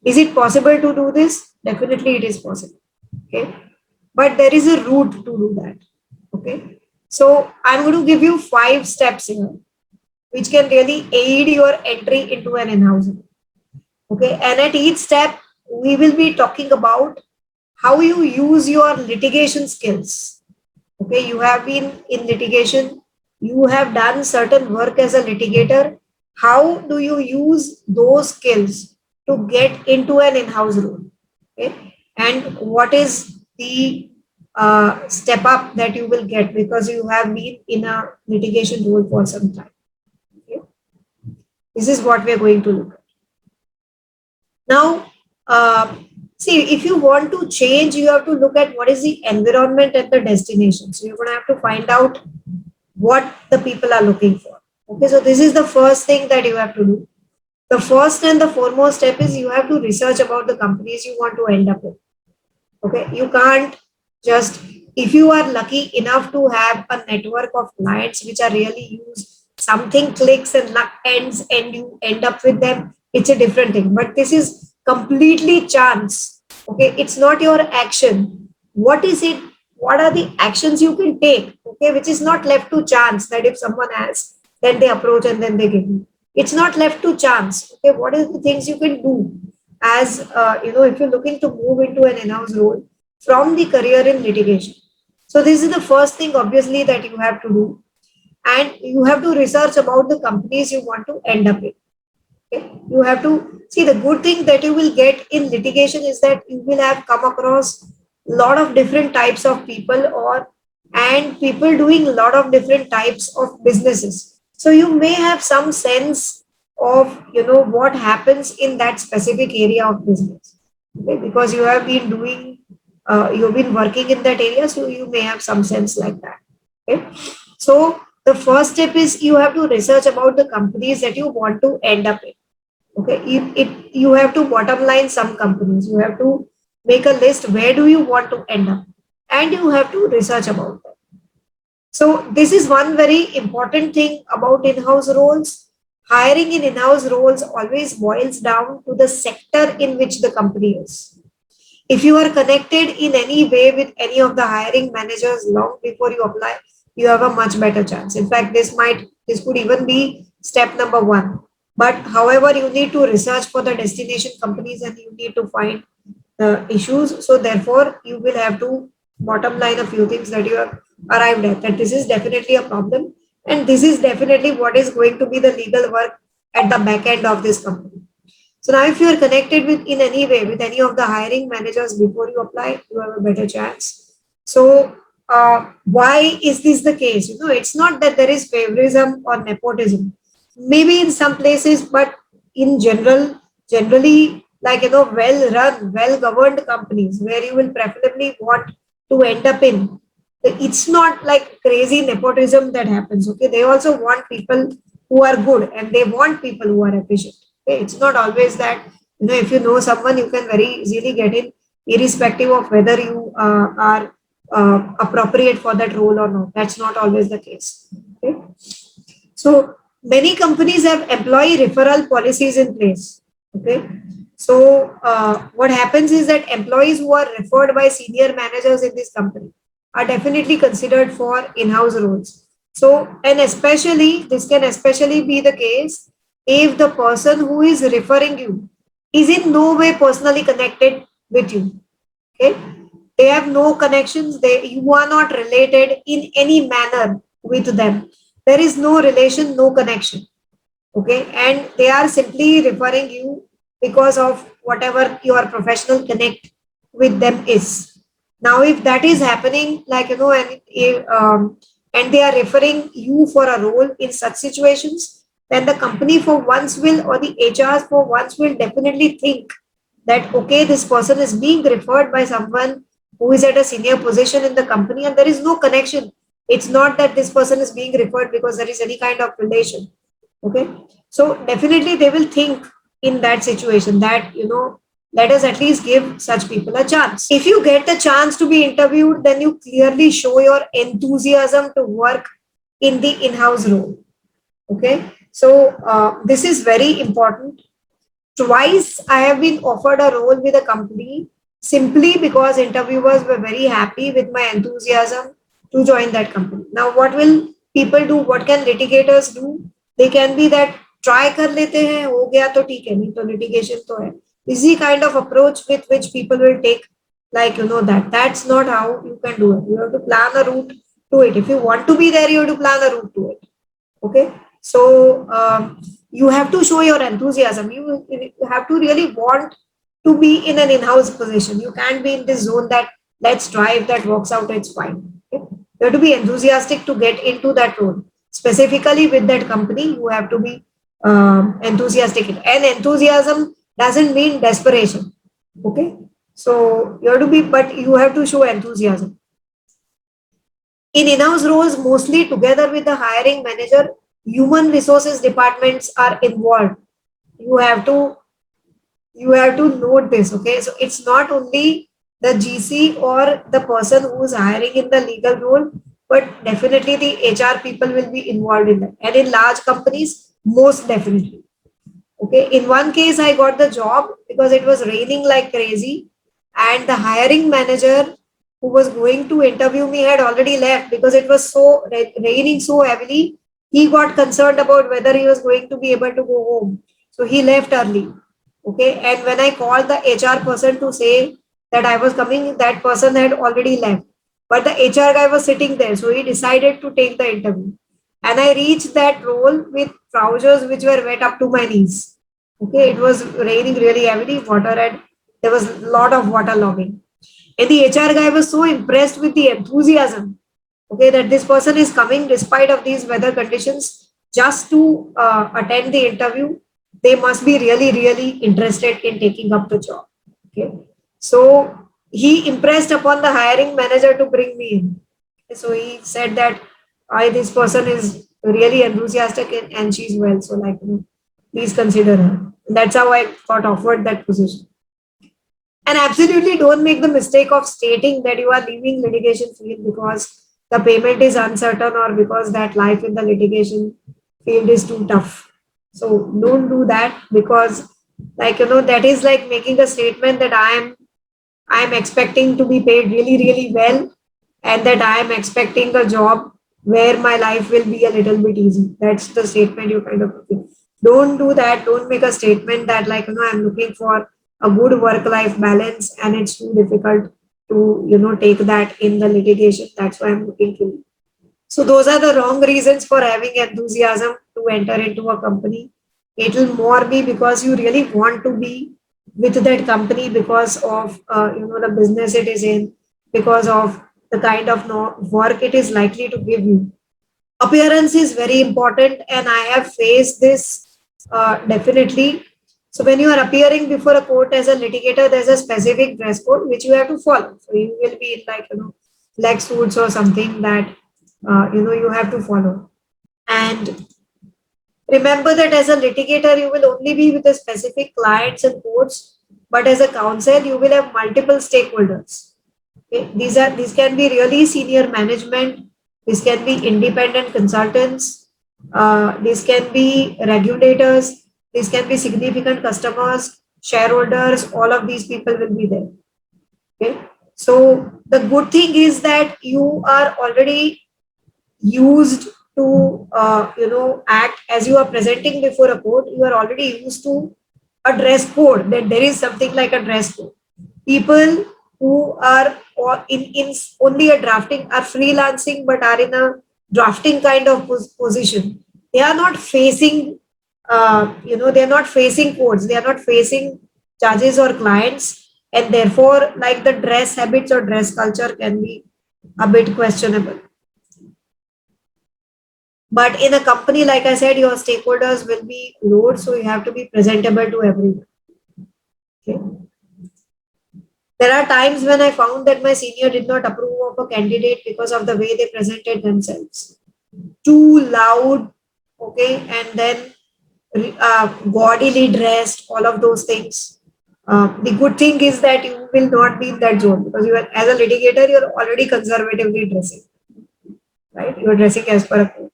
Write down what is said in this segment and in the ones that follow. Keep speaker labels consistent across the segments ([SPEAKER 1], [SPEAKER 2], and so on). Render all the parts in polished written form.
[SPEAKER 1] Is it possible to do this? Definitely it is possible. Okay. But there is a route to do that. Okay. So I'm going to give you 5 steps here, which can really aid your entry into an in-house role. Okay. And at each step, we will be talking about how you use your litigation skills. Okay. You have been in litigation, you have done certain work as a litigator. How do you use those skills to get into an in-house role? Okay. And what is the step up that you will get because you have been in a litigation role for some time? Okay. This is what we are going to look at. Now, see, if you want to change, you have to look at what is the environment at the destination. So you're going to have to find out what the people are looking for. Okay, so this is the first thing that you have to do. The first and the foremost step is you have to research about the companies you want to end up in. Okay, you can't just, if you are lucky enough to have a network of clients which are really used, something clicks and luck ends and you end up with them, it's a different thing. But this is completely chance. Okay, it's not your action. What is it? What are the actions you can take? Okay, which is not left to chance that if someone asks, then they approach and then they give you. It's not left to chance. Okay, what are the things you can do? As if you're looking to move into an in-house role from the career in litigation. So this is the first thing obviously that you have to do, and you have to research about the companies you want to end up in. Okay? You have to see, the good thing that you will get in litigation is that you will have come across a lot of different types of people, or and people doing a lot of different types of businesses. So you may have some sense of what happens in that specific area of business. Okay? Because you have been doing you've been working in that area, so you may have some sense like that. Okay? So the first step is you have to research about the companies that you want to end up in. Okay, you have to bottom line some companies. You have to make a list where do you want to end up, and you have to research about them. So this is one very important thing about in-house roles. Hiring in in-house roles always boils down to the sector in which the company is. If you are connected in any way with any of the hiring managers long before you apply, you have a much better chance. In fact, this could even be step number one. But however, you need to research for the destination companies and you need to find the issues. So therefore, you will have to bottom line a few things that you have arrived at. That this is definitely a problem, and this is definitely what is going to be the legal work at the back end of this company. So now if you are connected with in any way with any of the hiring managers before you apply, you have a better chance. So why is this the case? It's not that there is favorism or nepotism. Maybe in some places, but in generally, like well run, well governed companies where you will preferably want to end up in. It's not like crazy nepotism that happens. Okay, they also want people who are good and they want people who are efficient. Okay, it's not always that if you know someone, you can very easily get in, irrespective of whether you are appropriate for that role or not. That's not always the case. Okay, so many companies have employee referral policies in place. Okay, so what happens is that employees who are referred by senior managers in this company are definitely considered for in-house roles. So, and especially this can especially be the case if the person who is referring you is in no way personally connected with you. Okay, they have no connections. You are not related in any manner with them. There is no relation, no connection. Okay, and they are simply referring you because of whatever your professional connect with them is. Now if that is happening, like and they are referring you for a role in such situations, then the company for once will, or the HRs for once will definitely think that okay, this person is being referred by someone who is at a senior position in the company and there is no connection. It's not that this person is being referred because there is any kind of relation. Okay, so definitely they will think in that situation that let us at least give such people a chance. If you get the chance to be interviewed, then you clearly show your enthusiasm to work in the in-house role. Okay, so this is very important. Twice I have been offered a role with a company simply because interviewers were very happy with my enthusiasm to join that company. Now, what will people do? What can litigators do? They can be that try कर लेते हैं हो गया तो ठीक है नहीं तो litigation तो है. Easy kind of approach with which people will take, like that. That's not how you can do it. You have to plan a route to it. If you want to be there, you have to plan a route to it. Okay, so you have to show your enthusiasm. You have to really want to be in an in-house position. You can't be in this zone that let's try, if that works out it's fine. Okay? You have to be enthusiastic to get into that role, specifically with that company. You have to be enthusiastic, and enthusiasm doesn't mean desperation. Okay, so you have to be, but you have to show enthusiasm. In in-house roles, mostly together with the hiring manager, human resources departments are involved. You have to note this. Okay, so it's not only the GC or the person who is hiring in the legal role, but definitely the HR people will be involved in that. And in large companies, most definitely. Okay, in one case, I got the job because it was raining like crazy, and the hiring manager who was going to interview me had already left because it was so raining so heavily. He got concerned about whether he was going to be able to go home, so he left early. Okay, and when I called the HR person to say that I was coming, that person had already left, but the HR guy was sitting there, so he decided to take the interview. And I reached that role with trousers which were wet up to my knees. Okay, it was raining really heavily, water, and there was a lot of water logging. And the HR guy was so impressed with the enthusiasm, okay, that this person is coming despite of these weather conditions just to attend the interview. They must be really, really interested in taking up the job. Okay, so he impressed upon the hiring manager to bring me in. So he said that I this person is really enthusiastic and she's well. So like please consider her. That's how I got offered that position. And absolutely don't make the mistake of stating that you are leaving litigation field because the payment is uncertain or because that life in the litigation field is too tough. So don't do that, because like that is like making a statement that I am expecting to be paid really, really well, and that I am expecting a job where my life will be a little bit easy. That's the statement you kind of don't do that. Don't make a statement that like I'm looking for a good work-life balance and it's too difficult to take that in the litigation. That's why I'm looking to. So those are the wrong reasons for having enthusiasm to enter into a company. It will more be because you really want to be with that company because of the business it is in, because of the kind of work it is likely to give you. Appearance is very important, and I have faced this definitely. So when you are appearing before a court as a litigator, there's a specific dress code which you have to follow. So you will be in like black suits or something that you have to follow. And remember that as a litigator, you will only be with the specific clients and courts, but as a counsel, you will have multiple stakeholders. Okay? These can be really senior management. These can be independent consultants. These can be regulators. These can be significant customers, shareholders. All of these people will be there. Okay. So the good thing is that you are already used to act as you are presenting before a court. You are already used to a dress code, that there is something like a dress code. People who are in only a drafting are freelancing but are in a drafting kind of position. They are not facing they are not facing courts, they are not facing judges or clients, and therefore like the dress habits or dress culture can be a bit questionable. But in a company, like I said, your stakeholders will be low, so you have to be presentable to everyone. Okay. There are times when I found that my senior did not approve of a candidate because of the way they presented themselves. Too loud, okay, and then gaudily dressed, all of those things. The good thing is that you will not be in that zone because you are, as a litigator, you are already conservatively dressing, right? You are dressing as per a code.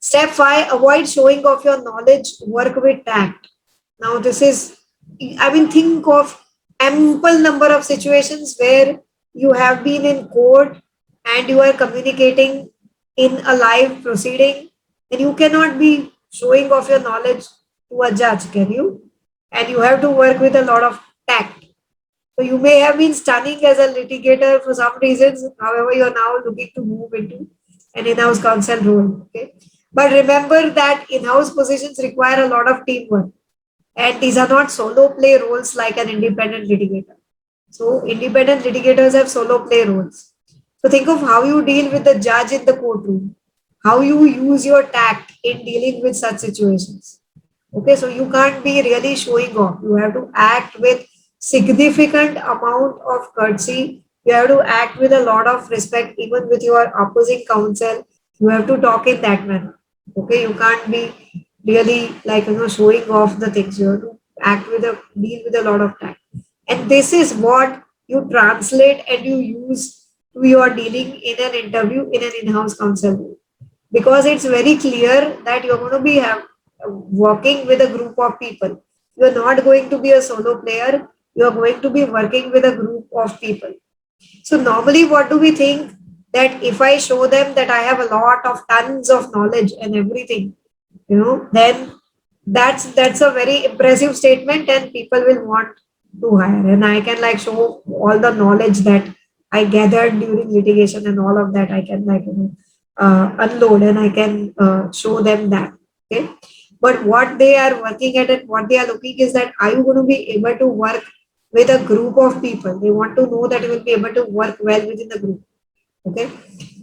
[SPEAKER 1] Step 5, avoid showing off your knowledge, work with tact. Now, this is I mean, think of ample number of situations where you have been in court and you are communicating in a live proceeding, and you cannot be showing off your knowledge to a judge, can you? And you have to work with a lot of tact. So you may have been stunning as a litigator for some reasons. However, you're now looking to move into an in-house counsel role. Okay. But remember that in-house positions require a lot of teamwork. And these are not solo play roles like an independent litigator. So independent litigators have solo play roles. So think of how you deal with the judge in the courtroom, how you use your tact in dealing with such situations. Okay, so you can't be really showing off. You have to act with significant amount of courtesy. You have to act with a lot of respect, even with your opposing counsel. You have to talk in that manner. Okay, you can't be really like showing off the things. You have to act with a deal with a lot of tact. And this is what you translate and you use to your dealing in an interview in an in-house counsel role, because it's very clear that you're going to be working with a group of people. You're not going to be a solo player. You're going to be working with a group of people. So normally, what do we think? That if I show them that I have a lot of tons of knowledge and everything, then that's a very impressive statement, and people will want to hire. And I can like show all the knowledge that I gathered during litigation and all of that. I can like unload, and I can show them that. Okay, but what they are working at and what they are looking is that are you going to be able to work with a group of people? They want to know that you will be able to work well within the group. Okay,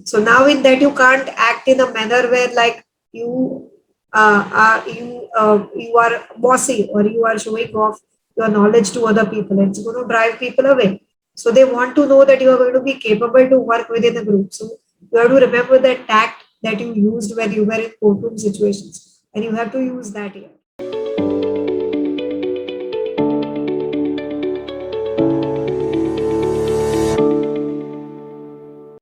[SPEAKER 1] so now in that you can't act in a manner where like you you are bossy, or you are showing off your knowledge to other people, and it's going to drive people away. So they want to know that you are going to be capable to work within the group. So you have to remember that tact that you used when you were in courtroom situations, and you have to use that here.